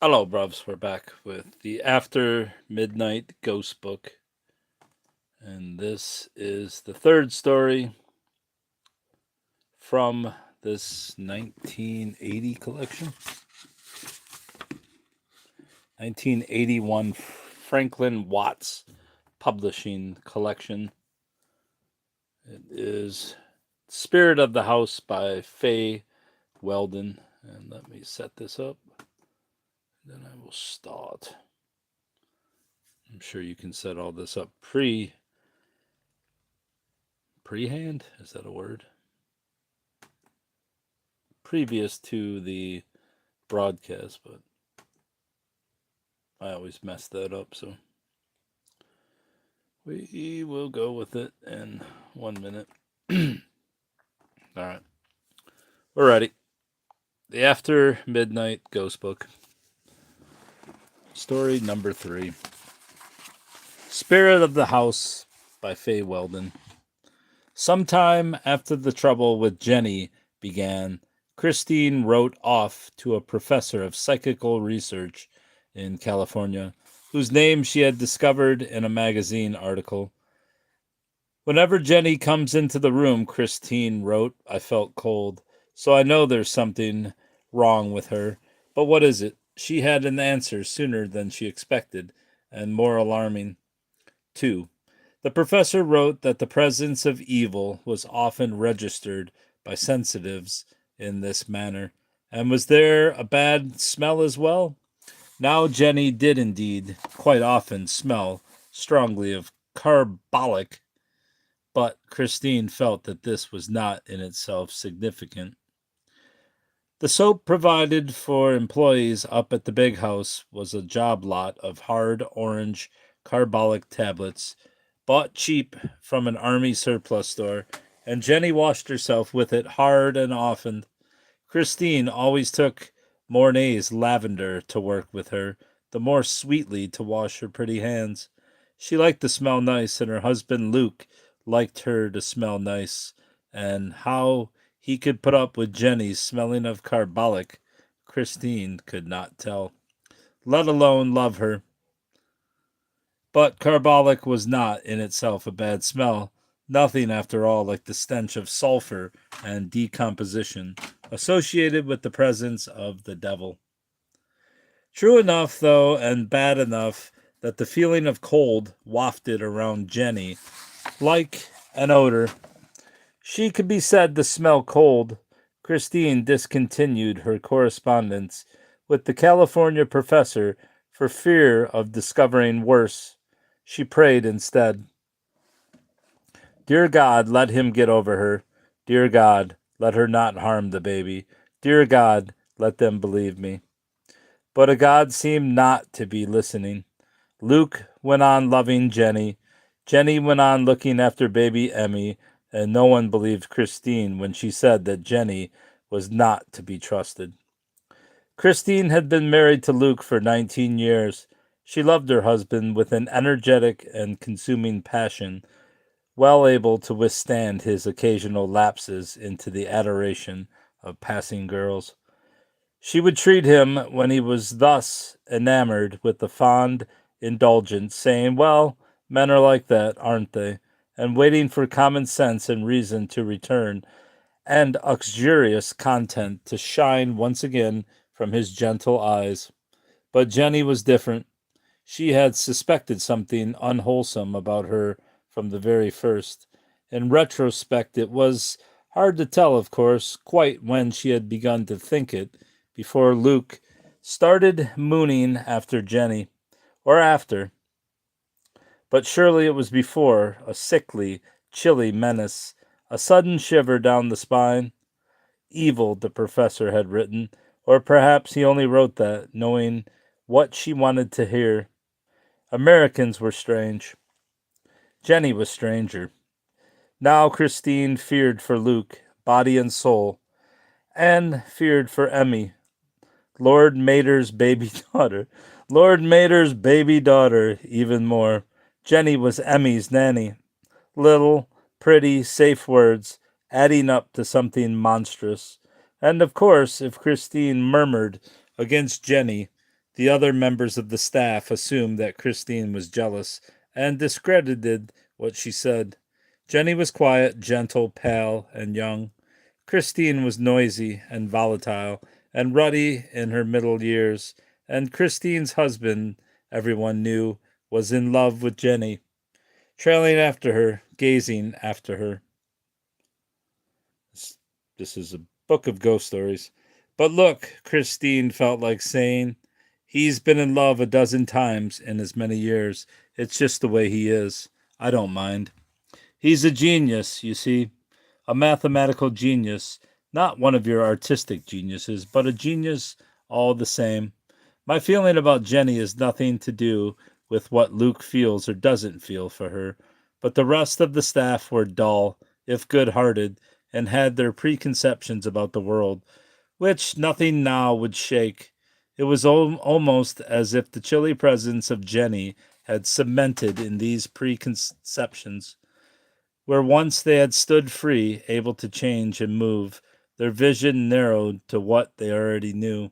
Hello, bruvs. We're back with the After Midnight Ghost Book. And this is the third story from this 1980 collection. 1981 Franklin Watts Publishing Collection. It is Spirit of the House by Faye Weldon. And let me set this up. Then I will start. I'm sure you can set all this up pre-hand. Is that a word? Previous to the broadcast, but I always mess that up, so we will go with it in 1 minute. All right, we're ready. The After Midnight Ghost Book, story number 3. Spirit of the House by Faye Weldon. Sometime after the trouble with Jenny began, Christine wrote off to a professor of psychical research in California, whose name she had discovered in a magazine article. Whenever Jenny comes into the room, Christine wrote, I felt cold, so I know there's something wrong with her. But what is it? She had an answer sooner than she expected, and more alarming. 2. The professor wrote that the presence of evil was often registered by sensitives in this manner. And was there a bad smell as well? Now Jenny did indeed quite often smell strongly of carbolic, but Christine felt that this was not in itself significant. The soap provided for employees up at the big house was a job lot of hard orange carbolic tablets, bought cheap from an army surplus store, and Jenny washed herself with it hard and often. Christine always took Mornay's lavender to work with her, the more sweetly to wash her pretty hands. She liked to smell nice, and her husband Luke liked her to smell nice, and how he could put up with Jenny's smelling of carbolic, Christine could not tell, let alone love her. But carbolic was not in itself a bad smell, nothing after all like the stench of sulfur and decomposition associated with the presence of the devil. True enough, though, and bad enough that the feeling of cold wafted around Jenny like an odor. She could be said to smell cold. Christine discontinued her correspondence with the California professor for fear of discovering worse. She prayed instead. Dear God, let him get over her. Dear God, let her not harm the baby. Dear God, let them believe me. But a God seemed not to be listening. Luke went on loving Jenny. Jenny went on looking after baby Emmy, and no one believed Christine when she said that Jenny was not to be trusted. Christine had been married to Luke for 19 years. She loved her husband with an energetic and consuming passion, well able to withstand his occasional lapses into the adoration of passing girls. She would treat him when he was thus enamored with a fond indulgence, saying, well, men are like that, aren't they? And waiting for common sense and reason to return, and uxorious content to shine once again from his gentle eyes. But Jenny was different. She had suspected something unwholesome about her from the very first. In retrospect, it was hard to tell, of course, quite when she had begun to think it, before Luke started mooning after Jenny, or after. But surely it was before, a sickly, chilly menace, a sudden shiver down the spine. Evil, the professor had written, or perhaps he only wrote that, knowing what she wanted to hear. Americans were strange. Jenny was stranger. Now Christine feared for Luke, body and soul, and feared for Emmy, Lord Mater's baby daughter. Lord Mater's baby daughter, even more. Jenny was Emmy's nanny. Little, pretty, safe words, adding up to something monstrous. And of course, if Christine murmured against Jenny, The other members of the staff assumed that Christine was jealous and discredited what she said. Jenny was quiet, gentle, pale, and young. Christine was noisy and volatile and ruddy in her middle years, and Christine's husband, everyone knew, was in love with Jenny, trailing after her, gazing after her. This is a book of ghost stories. But look, Christine felt like saying, he's been in love a dozen times in as many years. It's just the way he is. I don't mind. He's a genius, you see. A mathematical genius. Not one of your artistic geniuses, but a genius all the same. My feeling about Jenny is nothing to do with what Luke feels or doesn't feel for her, but the rest of the staff were dull, if good-hearted, and had their preconceptions about the world, which nothing now would shake. It was almost as if the chilly presence of Jenny had cemented in these preconceptions. Where once they had stood free, able to change and move, their vision narrowed to what they already knew.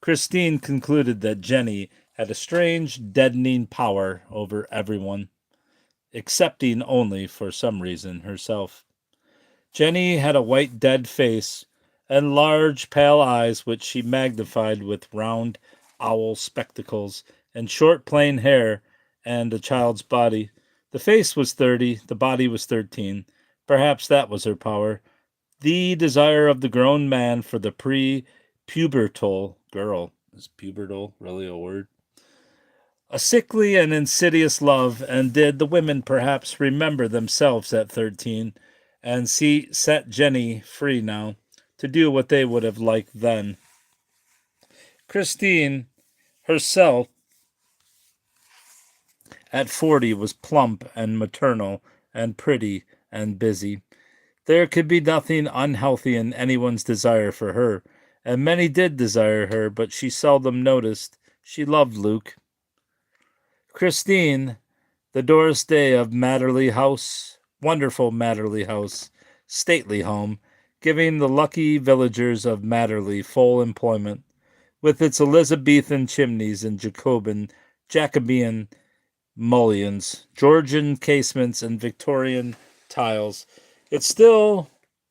Christine concluded that Jenny had a strange, deadening power over everyone, excepting only, for some reason, herself. Jenny had a white, dead face and large, pale eyes which she magnified with round owl spectacles and short, plain hair and a child's body. The face was 30, the body was 13. Perhaps that was her power. The desire of the grown man for the pre-pubertal girl. Is pubertal really a word? A sickly and insidious love, and did the women perhaps remember themselves at 13 and set Jenny free now to do what they would have liked then? Christine herself at 40 was plump and maternal and pretty and busy. There could be nothing unhealthy in anyone's desire for her, and many did desire her, but she seldom noticed. She loved Luke. Christine, the Doris Day of Matterley House, wonderful Matterley House, stately home, giving the lucky villagers of Matterley full employment, with its Elizabethan chimneys and Jacobean mullions, Georgian casements, and Victorian tiles. It still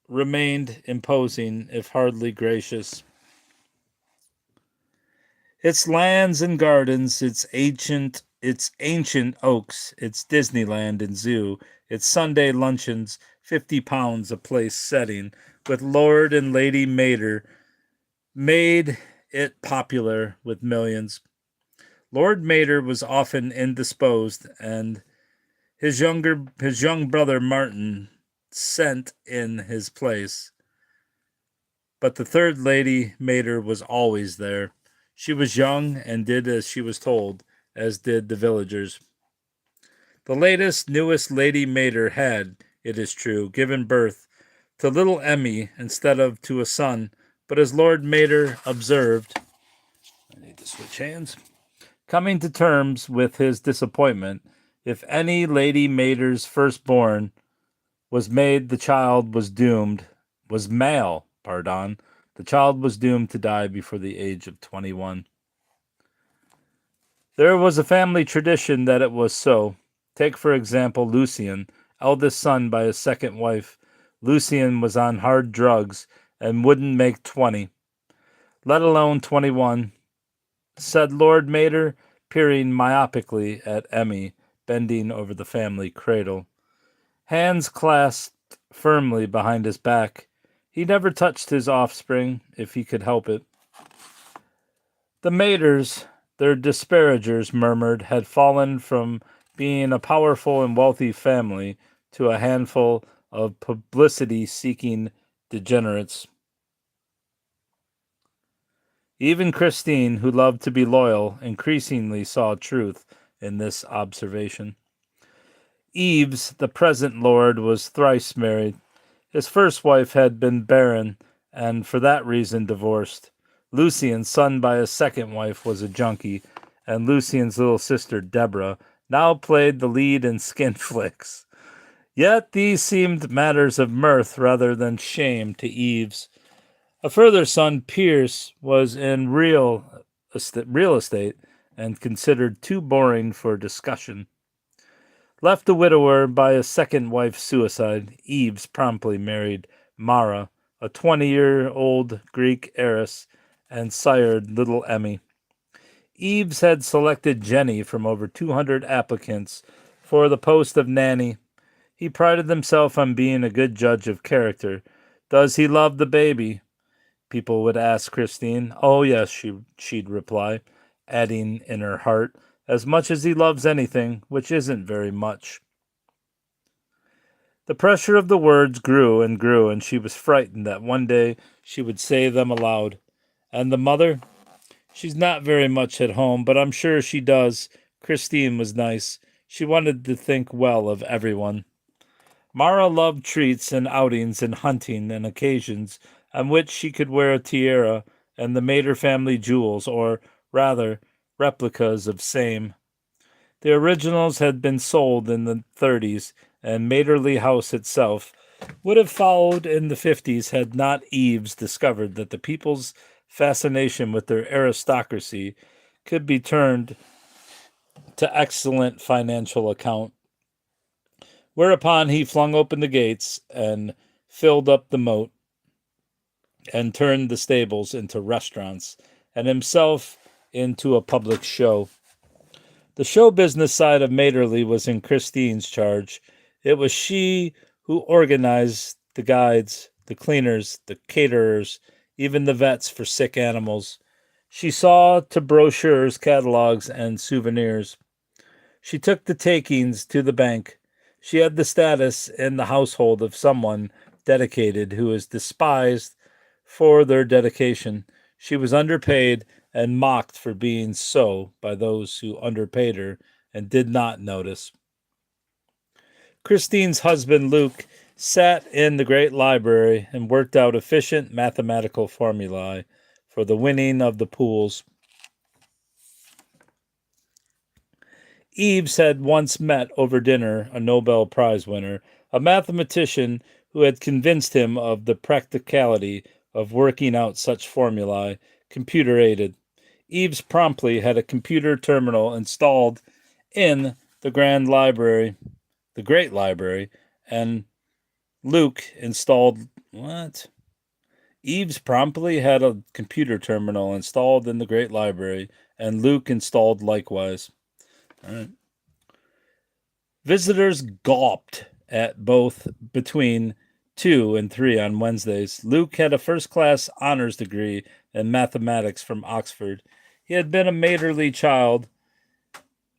remained imposing, if hardly gracious. Its lands and gardens, its ancient oaks, its Disneyland and zoo, its Sunday luncheons, £50 a place setting, with Lord and Lady Mater, made it popular with millions. Lord Mater was often indisposed, and his young brother Martin sent in his place. But the third Lady Mater was always there. She was young and did as she was told, as did the villagers. The newest Lady Mater had, it is true, given birth to little Emmy instead of to a son, but as Lord Mater observed, I need to switch hands, coming to terms with his disappointment, if any Lady Mater's firstborn was male, the child was doomed to die before the age of 21. There was a family tradition that it was so. Take, for example, Lucian, eldest son by his second wife. Lucian was on hard drugs and wouldn't make 20, let alone 21, said Lord Mater, peering myopically at Emmy, bending over the family cradle. Hands clasped firmly behind his back, he never touched his offspring if he could help it. The Maters, their disparagers murmured, had fallen from being a powerful and wealthy family to a handful of publicity-seeking degenerates. Even Christine, who loved to be loyal, increasingly saw truth in this observation. Eves, the present lord, was thrice married. His first wife had been barren, and for that reason divorced. Lucian, son by his second wife, was a junkie, and Lucian's little sister, Deborah, now played the lead in skin flicks. Yet these seemed matters of mirth rather than shame to Eves. A further son, Pierce, was in real real estate and considered too boring for discussion. Left a widower by a second wife's suicide, Eves promptly married Mara, a 20-year-old Greek heiress, and sired little Emmy. Eves had selected Jenny from over 200 applicants for the post of nanny. He prided himself on being a good judge of character. Does he love the baby? People would ask Christine. Oh, yes, she'd reply, adding in her heart, as much as he loves anything, which isn't very much. The pressure of the words grew and grew, and she was frightened that one day she would say them aloud. And the mother? She's not very much at home, but I'm sure she does. Christine was nice. She wanted to think well of everyone. Mara loved treats and outings and hunting and occasions on which she could wear a tiara and the Mater family jewels, or, rather, replicas of same. The originals had been sold in the 30s, and Materly House itself would have followed in the 50s had not Eves discovered that the people's fascination with their aristocracy could be turned to excellent financial account. Whereupon he flung open the gates and filled up the moat and turned the stables into restaurants and himself into a public show. The show business side of Materly was in Christine's charge. It was she who organized the guides, the cleaners, the caterers, even the vets for sick animals. She saw to brochures, catalogs, and souvenirs. She took the takings to the bank. She had the status in the household of someone dedicated who is despised for their dedication. She was underpaid and mocked for being so by those who underpaid her and did not notice. Christine's husband, Luke, sat in the great library and worked out efficient mathematical formulae for the winning of the pools. Eves had once met over dinner a Nobel Prize winner, a mathematician who had convinced him of the practicality of working out such formulae, computer-aided. Eves promptly had a computer terminal installed in the Great Library, and Luke installed what? Eves promptly had a computer terminal installed in the Great Library, and Luke installed likewise. All right. Visitors gawped at both between 2 and 3 on Wednesdays. Luke had a first-class honors degree in mathematics from Oxford. He had been a Materly child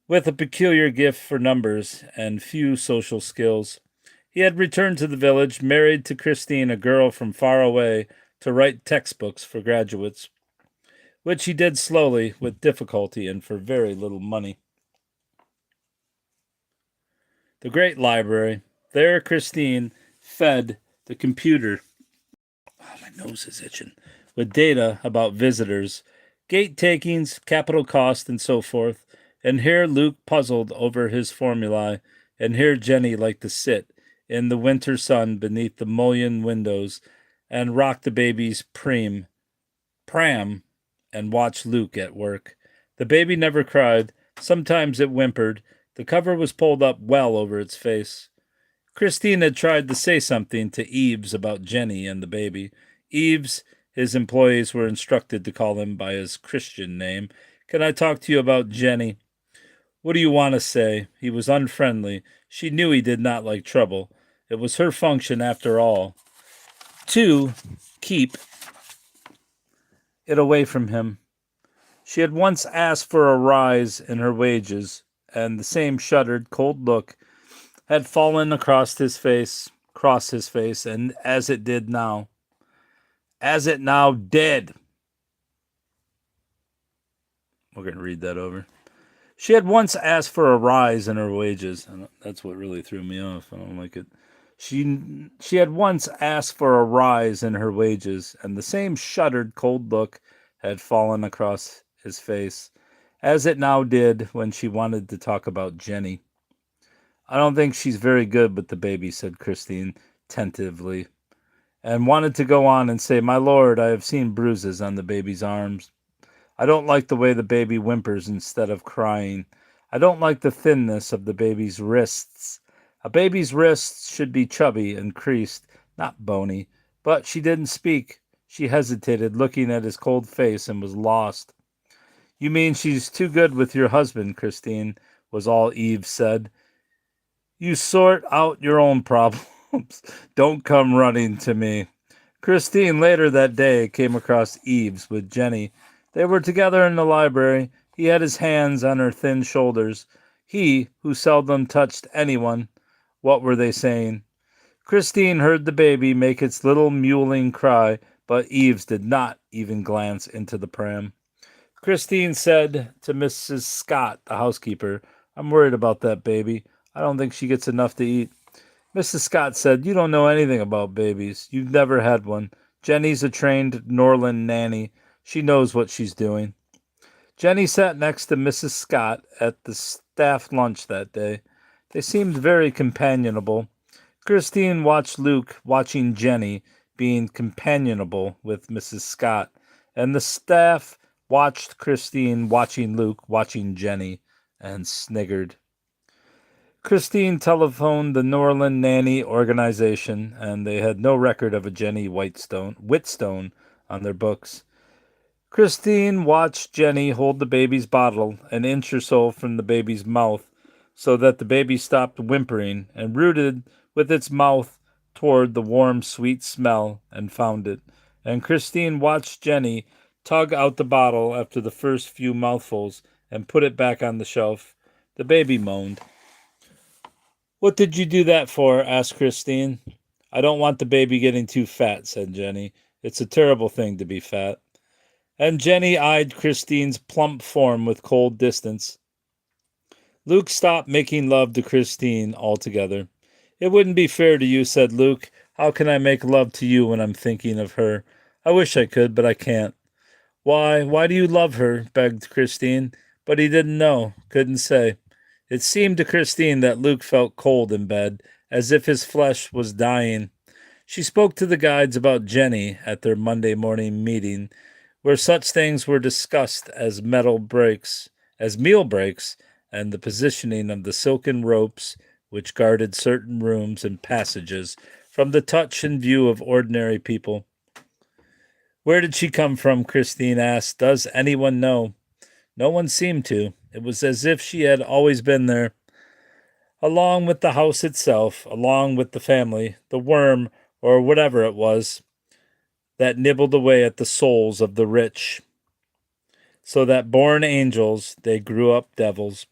with a peculiar gift for numbers and few social skills. He had returned to the village, married to Christine, a girl from far away, to write textbooks for graduates, which he did slowly, with difficulty, and for very little money. The Great Library. There Christine fed the computer. Oh, my nose is itching. With data about visitors, gate takings, capital cost, and so forth. And here Luke puzzled over his formulae, and here Jenny liked to sit in the winter sun beneath the mullioned windows and rock the baby's pram, and watch Luke at work. The baby never cried. Sometimes it whimpered. The cover was pulled up well over its face. Christine had tried to say something to Eves about Jenny and the baby. Eves, his employees were instructed to call him by his Christian name. Can I talk to you about Jenny? What do you want to say? He was unfriendly. She knew he did not like trouble. It was her function, after all, to keep it away from him. She had once asked for a rise in her wages, and the same shuttered, cold look had fallen across his face, and as it now did. We're going to read that over. She had once asked for a rise in her wages, and that's what really threw me off. I don't like it. She had once asked for a rise in her wages, and the same shuttered, cold look had fallen across his face, as it now did when she wanted to talk about Jenny. I don't think she's very good with the baby, said Christine tentatively, and wanted to go on and say, My lord, I have seen bruises on the baby's arms. I don't like the way the baby whimpers instead of crying. I don't like the thinness of the baby's wrists. A baby's wrists should be chubby and creased, not bony. But she didn't speak. She hesitated, looking at his cold face, and was lost. You mean she's too good with your husband, Christine, was all Eve said. You sort out your own problems. Don't come running to me. Christine later that day came across Eves with Jenny. They were together in the library. He had his hands on her thin shoulders. He, who seldom touched anyone. What were they saying? Christine heard the baby make its little mewling cry, but Eves did not even glance into the pram. Christine said to Mrs. Scott, the housekeeper, I'm worried about that baby. I don't think she gets enough to eat. Mrs. Scott said, You don't know anything about babies. You've never had one. Jenny's a trained Norland nanny. She knows what she's doing. Jenny sat next to Mrs. Scott at the staff lunch that day. They seemed very companionable. Christine watched Luke watching Jenny being companionable with Mrs. Scott, and the staff watched Christine watching Luke watching Jenny and sniggered. Christine telephoned the Norland Nanny Organization, and they had no record of a Jenny Whitstone on their books. Christine watched Jenny hold the baby's bottle an inch or so from the baby's mouth so that the baby stopped whimpering and rooted with its mouth toward the warm, sweet smell and found it. And Christine watched Jenny tug out the bottle after the first few mouthfuls and put it back on the shelf. The baby moaned. What did you do that for? Asked Christine. I don't want the baby getting too fat, said Jenny. It's a terrible thing to be fat. And Jenny eyed Christine's plump form with cold distance. Luke stopped making love to Christine altogether. It wouldn't be fair to you, said Luke. How can I make love to you when I'm thinking of her? I wish I could, but I can't. Why do you love her? Begged Christine. But he didn't know, couldn't say. It seemed to Christine that Luke felt cold in bed, as if his flesh was dying. She spoke to the guides about Jenny at their Monday morning meeting, where such things were discussed as meal breaks, and the positioning of the silken ropes which guarded certain rooms and passages from the touch and view of ordinary people. Where did she come from? Christine asked. Does anyone know? No one seemed to. It was as if she had always been there, along with the house itself, along with the family, the worm, or whatever it was, that nibbled away at the souls of the rich, so that born angels, they grew up devils.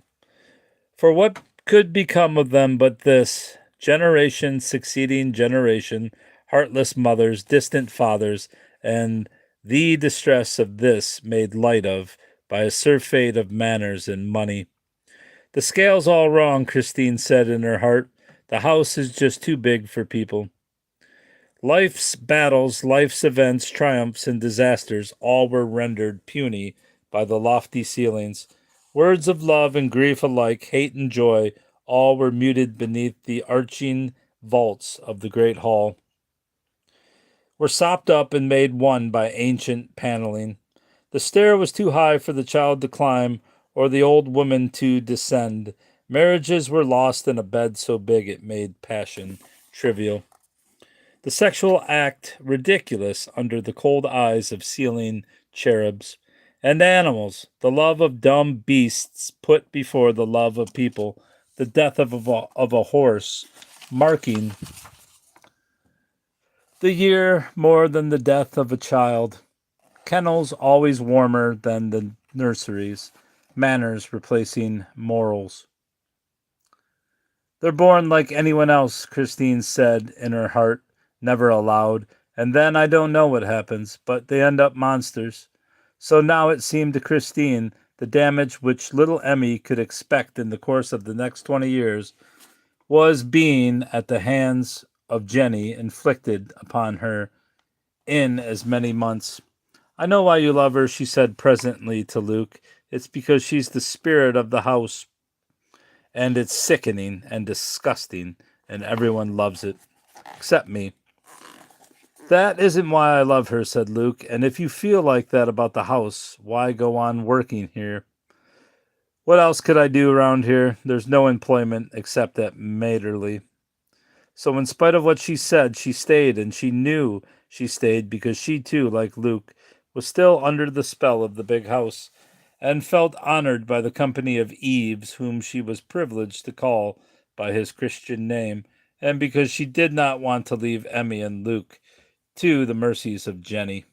For what could become of them but this, generation succeeding generation, heartless mothers, distant fathers, and the distress of this made light of by a surfeit of manners and money. The scale's all wrong, Christine said in her heart. The house is just too big for people. Life's battles, life's events, triumphs, and disasters all were rendered puny by the lofty ceilings. Words of love and grief alike, hate and joy, all were muted beneath the arching vaults of the great hall, were sopped up and made one by ancient paneling. The stair was too high for the child to climb or the old woman to descend. Marriages were lost in a bed so big it made passion trivial. The sexual act ridiculous under the cold eyes of ceiling cherubs. And animals, the love of dumb beasts put before the love of people, the death of a horse, marking the year more than the death of a child. Kennels always warmer than the nurseries, manners replacing morals. They're born like anyone else, Christine said in her heart, never aloud, and then I don't know what happens, but they end up monsters. So now it seemed to Christine the damage which little Emmy could expect in the course of the next 20 years was being, at the hands of Jenny, inflicted upon her in as many months. I know why you love her, she said presently to Luke. It's because she's the spirit of the house, and it's sickening and disgusting, and everyone loves it, except me. That isn't why I love her, said Luke, and if you feel like that about the house, why go on working here? What else could I do around here? There's no employment except at Materly. So, in spite of what she said, she stayed, and she knew she stayed because she too, like Luke, was still under the spell of the big house and felt honored by the company of Eves, whom she was privileged to call by his Christian name, and because she did not want to leave Emmy and Luke to the mercies of Jenny.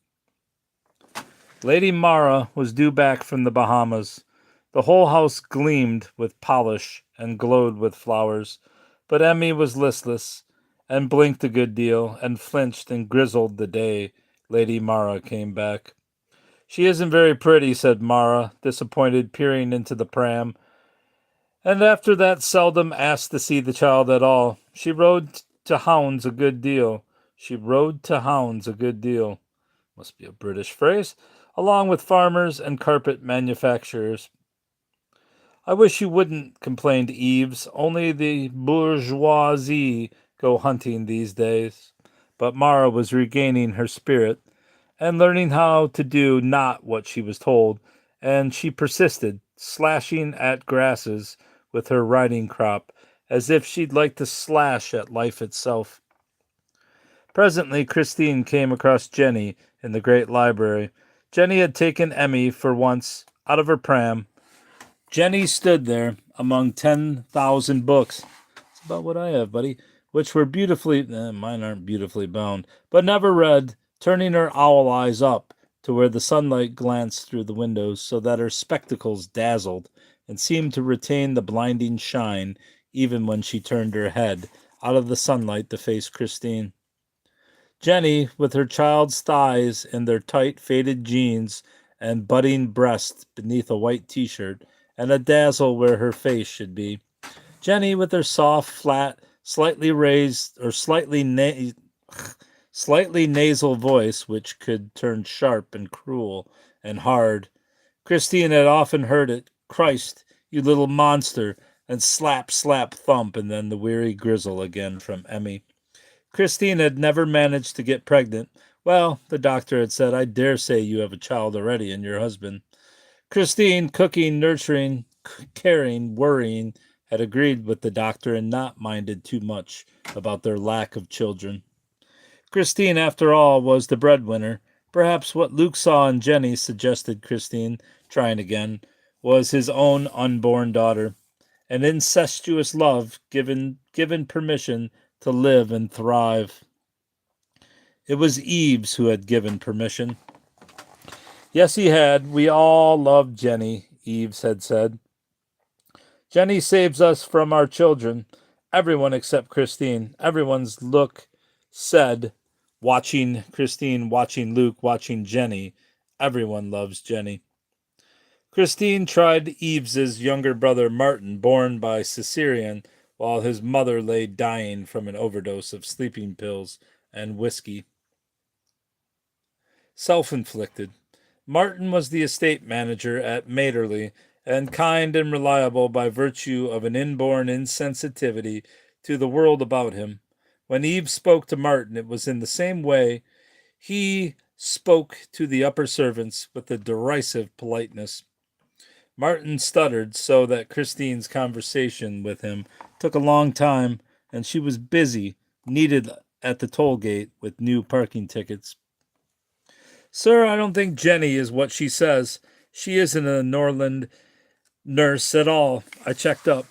Lady Mara was due back from the Bahamas. The whole house gleamed with polish and glowed with flowers, but Emmy was listless and blinked a good deal and flinched and grizzled the day Lady Mara came back. She isn't very pretty, said Mara, disappointed, peering into the pram, and after that seldom asked to see the child at all. She rode to hounds a good deal. She rode to hounds a good deal. Must be a British phrase. Along with farmers and carpet manufacturers. I wish you wouldn't, complained Eves. Only the bourgeoisie go hunting these days. But Mara was regaining her spirit and learning how to do not what she was told, and she persisted, slashing at grasses with her riding crop, as if she'd like to slash at life itself. Presently, Christine came across Jenny in the great library. Jenny had taken Emmy, for once, out of her pram. Jenny stood there among 10,000 books. It's about what I have, buddy. Which were beautifully, mine aren't beautifully bound, but never read, turning her owl eyes up to where the sunlight glanced through the windows so that her spectacles dazzled and seemed to retain the blinding shine even when she turned her head out of the sunlight to face Christine. Jenny, with her child's thighs in their tight faded jeans and budding breasts beneath a white t-shirt, and a dazzle where her face should be. Jenny, with her soft, flat, slightly raised or slightly nasal voice, which could turn sharp and cruel and hard. Christine had often heard it. Christ, you little monster, and slap, slap, thump, and then the weary grizzle again from Emmy. Christine had never managed to get pregnant. Well, the doctor had said, I dare say you have a child already and your husband. Christine, cooking, nurturing, caring, worrying, had agreed with the doctor and not minded too much about their lack of children. Christine, after all, was the breadwinner. Perhaps what Luke saw in Jenny, suggested Christine, trying again, was his own unborn daughter. An incestuous love given permission to live and thrive. It was Eves who had given permission. Yes, he had. We all loved Jenny, Eves had said. Jenny saves us from our children. Everyone except Christine. Everyone's look said, watching Christine, watching Luke, watching Jenny. Everyone loves Jenny. Christine tried Eves's younger brother Martin, born by cesarean, while his mother lay dying from an overdose of sleeping pills and whiskey. Self-inflicted. Martin was the estate manager at Materly, and kind and reliable by virtue of an inborn insensitivity to the world about him. When Eve spoke to Martin, it was in the same way he spoke to the upper servants, with a derisive politeness. Martin stuttered so that Christine's conversation with him took a long time, and she was busy, needed at the toll gate with new parking tickets. Sir, I don't think Jenny is what she says. She isn't a Norland nurse at all. I checked up.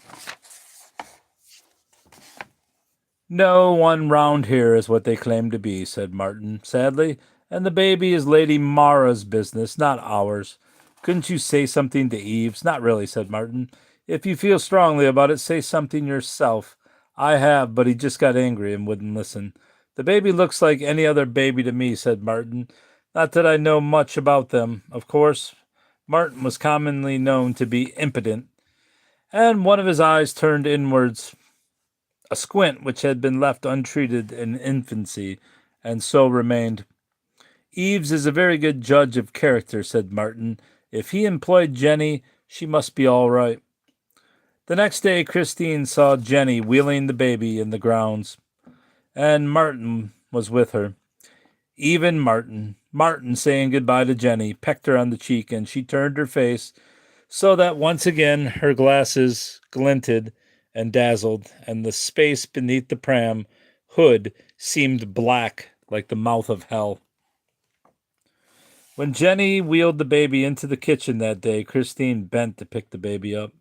No one round here is what they claim to be, said Martin, sadly, and the baby is Lady Mara's business, not ours. Couldn't you say something to Eves? Not really, said Martin. If you feel strongly about it, say something yourself. I have, but he just got angry and wouldn't listen. The baby looks like any other baby to me, said Martin. Not that I know much about them. Of course, Martin was commonly known to be impotent, and one of his eyes turned inwards, a squint which had been left untreated in infancy, and so remained. Eves is a very good judge of character, said Martin. If he employed Jenny, she must be all right. The next day, Christine saw Jenny wheeling the baby in the grounds, and Martin was with her. Even Martin saying goodbye to Jenny, pecked her on the cheek, and she turned her face so that once again her glasses glinted and dazzled, and the space beneath the pram hood seemed black like the mouth of hell. When Jenny wheeled the baby into the kitchen that day, Christine bent to pick the baby up.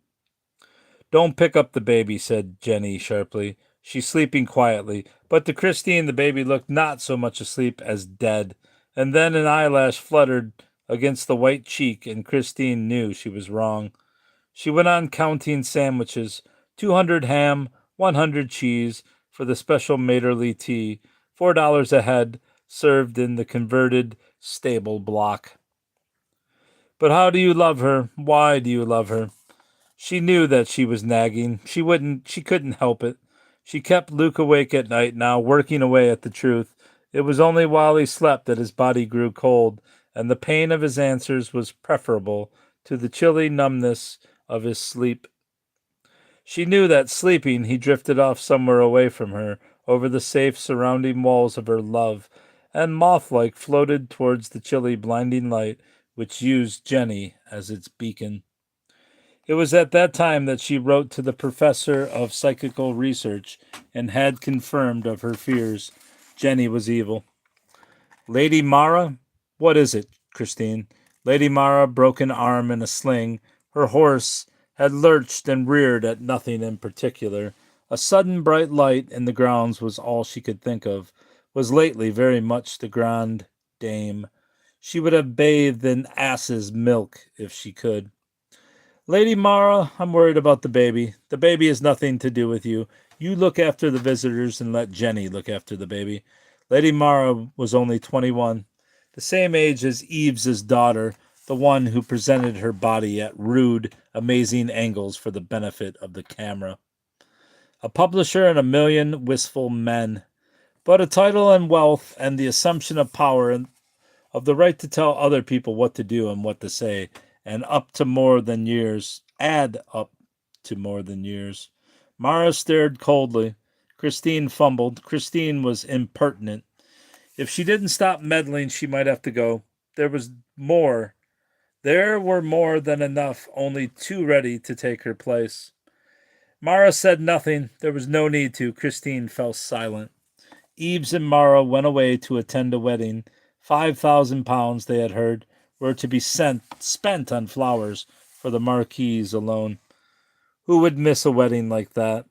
Don't pick up the baby, said Jenny sharply. She's sleeping quietly. But to Christine, the baby looked not so much asleep as dead. And then an eyelash fluttered against the white cheek, and Christine knew she was wrong. She went on counting sandwiches, 200 ham, 100 cheese for the special Materly tea, $4 a head, served in the converted stable block. But how do you love her? Why do you love her? She knew that she was nagging. She couldn't help it. She kept Luke awake at night now, working away at the truth. It was only while he slept that his body grew cold, and the pain of his answers was preferable to the chilly numbness of his sleep. She knew that sleeping he drifted off somewhere away from her, over the safe surrounding walls of her love, and moth-like floated towards the chilly blinding light which used Jenny as its beacon. It was at that time that she wrote to the professor of psychical research and had confirmed of her fears. Jenny was evil. Lady Mara? What is it, Christine? Lady Mara, broken arm in a sling, her horse had lurched and reared at nothing in particular. A sudden bright light in the grounds was all she could think of, was lately very much the grande dame. She would have bathed in ass's milk if she could. Lady Mara, I'm worried about the baby. The baby has nothing to do with you. You look after the visitors and let Jenny look after the baby. Lady Mara was only 21, the same age as Eves's daughter, the one who presented her body at rude, amazing angles for the benefit of the camera. A publisher and a million wistful men, but a title and wealth and the assumption of power and of the right to tell other people what to do and what to say, and up to more than years, add up to more than years. Mara stared coldly. Christine fumbled. Christine was impertinent. If she didn't stop meddling, she might have to go. There was more. There were more than enough, only too ready to take her place. Mara said nothing. There was no need to. Christine fell silent. Eves and Mara went away to attend a wedding. £5,000, they had heard, were to be spent on flowers for the Marquise alone. Who would miss a wedding like that?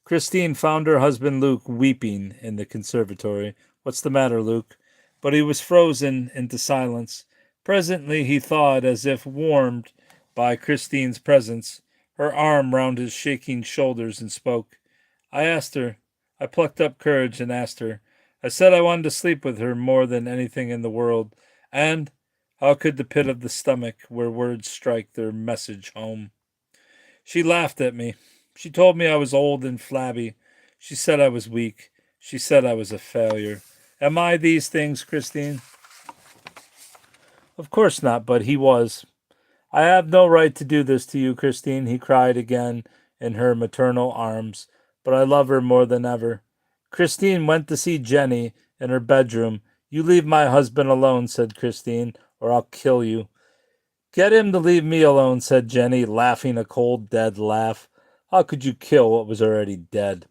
Christine found her husband Luke weeping in the conservatory. What's the matter, Luke? But he was frozen into silence. Presently he thawed as if warmed by Christine's presence, her arm round his shaking shoulders, and spoke. I plucked up courage and asked her. I said I wanted to sleep with her more than anything in the world, and how could the pit of the stomach where words strike their message home? She laughed at me. She told me I was old and flabby. She said I was weak. She said I was a failure. Am I these things, Christine? Of course not, but he was. I have no right to do this to you, Christine, he cried again in her maternal arms, but I love her more than ever. Christine went to see Jenny in her bedroom. You leave my husband alone, said Christine, or I'll kill you. Get him to leave me alone, said Jenny, laughing a cold, dead laugh. How could you kill what was already dead?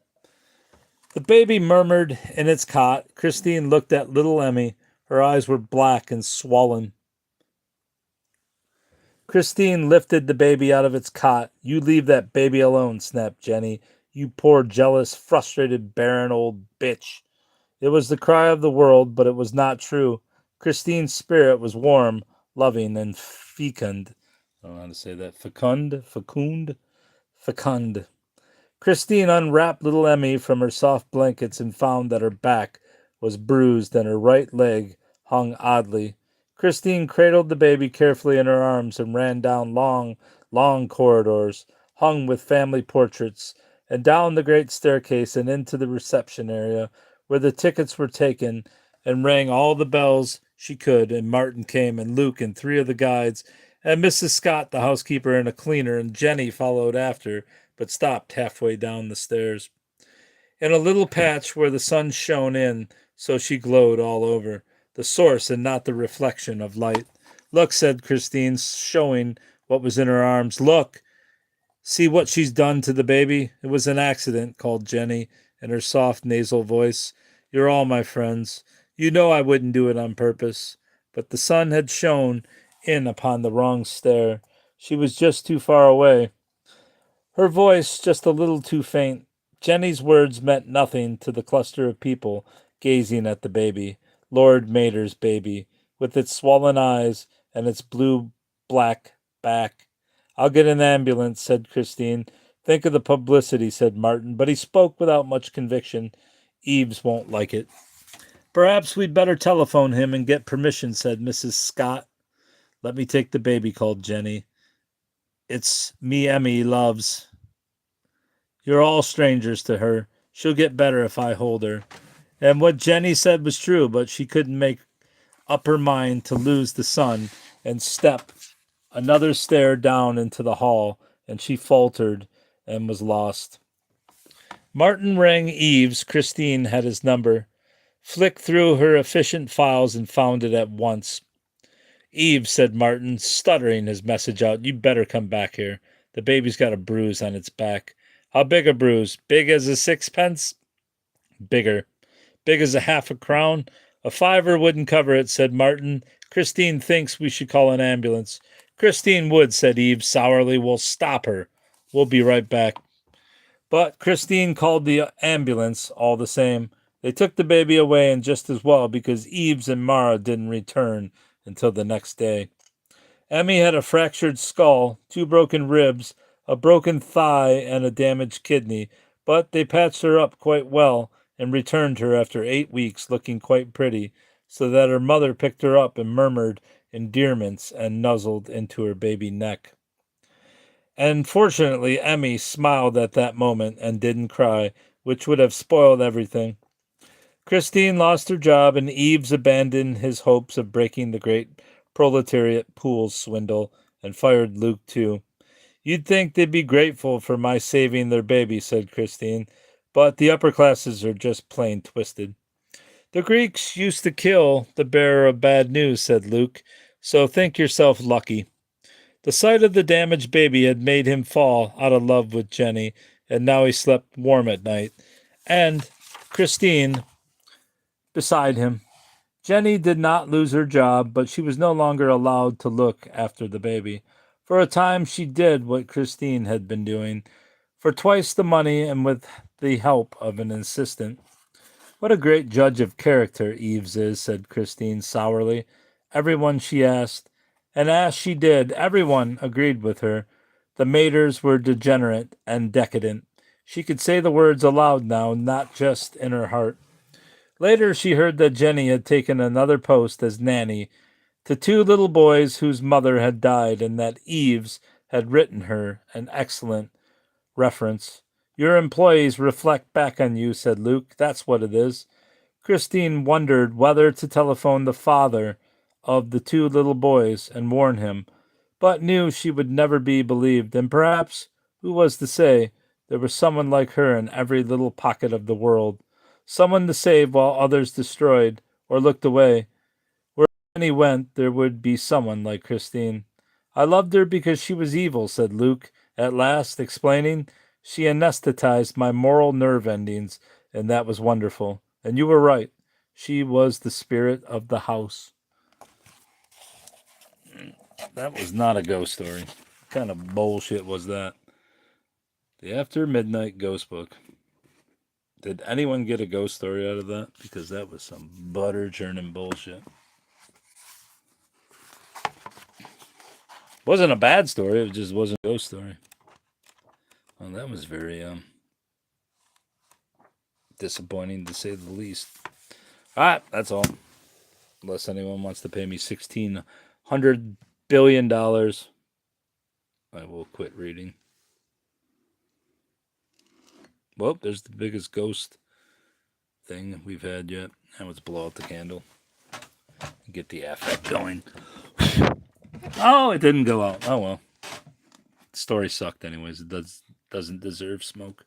The baby murmured in its cot. Christine looked at little Emmy. Her eyes were black and swollen. Christine lifted the baby out of its cot. You leave that baby alone, snapped Jenny. You poor, jealous, frustrated, barren old bitch. It was the cry of the world, but it was not true. Christine's spirit was warm, loving, and fecund. I don't know how to say that. Fecund. Christine unwrapped little Emmy from her soft blankets and found that her back was bruised and her right leg hung oddly. Christine cradled the baby carefully in her arms and ran down long, long corridors, hung with family portraits, and down the great staircase and into the reception area, where the tickets were taken, and rang all the bells she could, and Martin came, and Luke, and 3 of the guides, and Mrs. Scott, the housekeeper, and a cleaner, and Jenny followed after, but stopped halfway down the stairs. In a little patch where the sun shone in, so she glowed all over. the source and not the reflection of light. Look, said Christine, showing what was in her arms. Look, see what she's done to the baby? It was an accident, called Jenny in her soft nasal voice. You're all my friends. You know I wouldn't do it on purpose. But the sun had shone in upon the wrong stair. She was just too far away. Her voice just a little too faint. Jenny's words meant nothing to the cluster of people gazing at the baby, Lord Mater's baby, with its swollen eyes and its blue-black back. I'll get an ambulance, said Christine. Think of the publicity, said Martin, but he spoke without much conviction. Eves won't like it. Perhaps we'd better telephone him and get permission, said Mrs. Scott. Let me take the baby, called Jenny. It's me Emmy loves. You're all strangers to her. She'll get better if I hold her. And what Jenny said was true, but she couldn't make up her mind to lose the sun and step another stair down into the hall, and she faltered and was lost. Martin rang Eves. Christine had his number. Flicked through her efficient files and found it at once. Eve, said Martin, stuttering his message out, you better come back here. The baby's got a bruise on its back. How big a bruise? Big as a sixpence? Bigger. Big as a half a crown? A fiver wouldn't cover it, said Martin. Christine thinks we should call an ambulance. Christine would, said Eve sourly. We'll stop her. We'll be right back. But Christine called the ambulance all the same. They took the baby away, and just as well, because Eves and Mara didn't return until the next day. Emmy had a fractured skull, 2 broken ribs, a broken thigh, and a damaged kidney, but they patched her up quite well and returned her after 8 weeks looking quite pretty, so that her mother picked her up and murmured endearments and nuzzled into her baby neck. And fortunately, Emmy smiled at that moment and didn't cry, which would have spoiled everything. Christine lost her job, and Eves abandoned his hopes of breaking the great proletariat pools swindle and fired Luke, too. You'd think they'd be grateful for my saving their baby, said Christine, but the upper classes are just plain twisted. The Greeks used to kill the bearer of bad news, said Luke, so think yourself lucky. The sight of the damaged baby had made him fall out of love with Jenny, and now he slept warm at night. And Christine beside him. Jenny did not lose her job, but she was no longer allowed to look after the baby. For a time she did what Christine had been doing, for twice the money and with the help of an assistant. What a great judge of character Eves is, said Christine sourly. Everyone she asked, and as she did, everyone agreed with her. The Maters were degenerate and decadent. She could say the words aloud now, not just in her heart. Later she heard that Jenny had taken another post as nanny to 2 little boys whose mother had died, and that Eves had written her an excellent reference. Your employees reflect back on you, said Luke. That's what it is. Christine wondered whether to telephone the father of the 2 little boys and warn him, but knew she would never be believed, and perhaps, who was to say, there was someone like her in every little pocket of the world. Someone to save while others destroyed or looked away. Where any went, there would be someone like Christine. I loved her because she was evil, said Luke, at last, explaining. She anesthetized my moral nerve endings, and that was wonderful. And you were right. She was the spirit of the house. That was not a ghost story. What kind of bullshit was that? The After Midnight Ghost Book. Did anyone get a ghost story out of that? Because that was some butter churning bullshit. Wasn't a bad story, it just wasn't a ghost story. Well, that was very disappointing to say the least. Alright, that's all. Unless anyone wants to pay me $1,600 billion, I will quit reading. Well, there's the biggest ghost thing we've had yet. Now let's blow out the candle. Get the affect going. Oh, it didn't go out. Oh well. The story sucked anyways. It doesn't deserve smoke.